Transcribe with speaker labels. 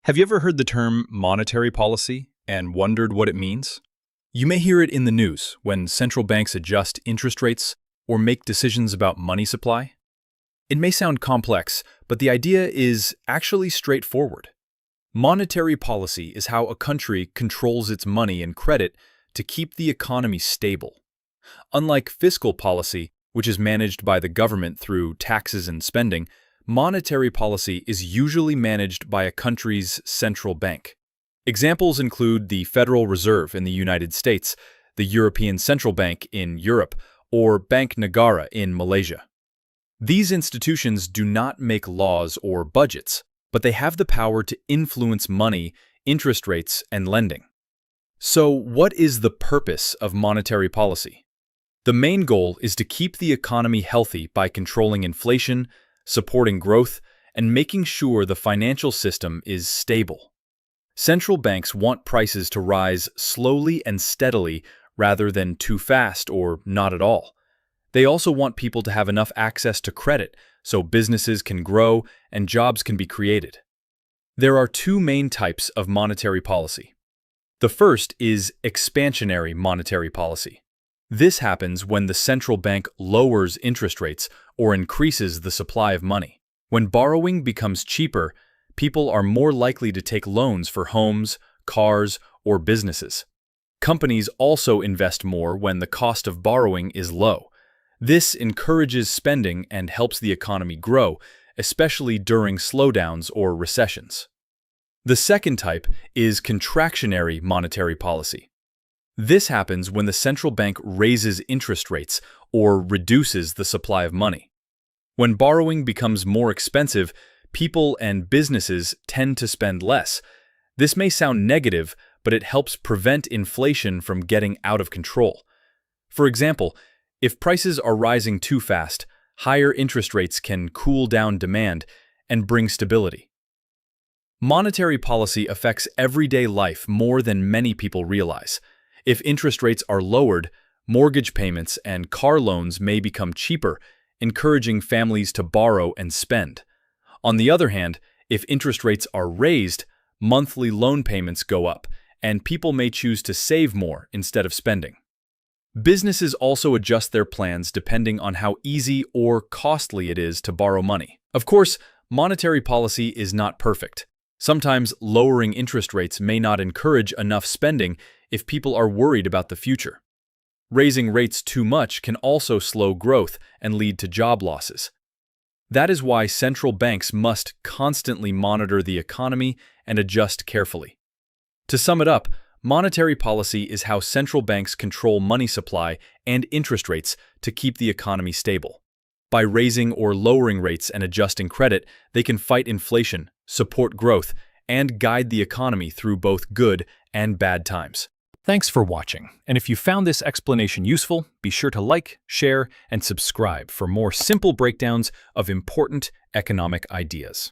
Speaker 1: Have you ever heard the term monetary policy and wondered what it means? You may hear it in the news when central banks adjust interest rates or make decisions about money supply. It may sound complex, but the idea is actually straightforward. Monetary policy is how a country controls its money and credit to keep the economy stable. Unlike fiscal policy, which is managed by the government through taxes and spending, monetary policy is usually managed by a country's central bank. Examples include the Federal Reserve in the United States, the European Central Bank in Europe, or Bank Negara in Malaysia. These institutions do not make laws or budgets, but they have the power to influence money, interest rates, and lending. So, what is the purpose of monetary policy? The main goal is to keep the economy healthy by controlling inflation, supporting growth, and making sure the financial system is stable. Central banks want prices to rise slowly and steadily rather than too fast or not at all. They also want people to have enough access to credit so businesses can grow and jobs can be created. There are two main types of monetary policy. The first is expansionary monetary policy. This happens when the central bank lowers interest rates or increases the supply of money. When borrowing becomes cheaper, people are more likely to take loans for homes, cars, or businesses. Companies also invest more when the cost of borrowing is low. This encourages spending and helps the economy grow, especially during slowdowns or recessions. The second type is contractionary monetary policy. This happens when the central bank raises interest rates or reduces the supply of money. When borrowing becomes more expensive, people and businesses tend to spend less. This may sound negative, but it helps prevent inflation from getting out of control. For example, if prices are rising too fast, higher interest rates can cool down demand and bring stability. Monetary policy affects everyday life more than many people realize. If interest rates are lowered, mortgage payments and car loans may become cheaper, encouraging families to borrow and spend. On the other hand, if interest rates are raised, monthly loan payments go up, and people may choose to save more instead of spending. Businesses also adjust their plans depending on how easy or costly it is to borrow money. Of course, monetary policy is not perfect. Sometimes lowering interest rates may not encourage enough spending if people are worried about the future. Raising rates too much can also slow growth and lead to job losses. That is why central banks must constantly monitor the economy and adjust carefully. To sum it up, monetary policy is how central banks control money supply and interest rates to keep the economy stable. By raising or lowering rates and adjusting credit, they can fight inflation, support growth, and guide the economy through both good and bad times. Thanks for watching, and if you found this explanation useful, be sure to like, share, and subscribe for more simple breakdowns of important economic ideas.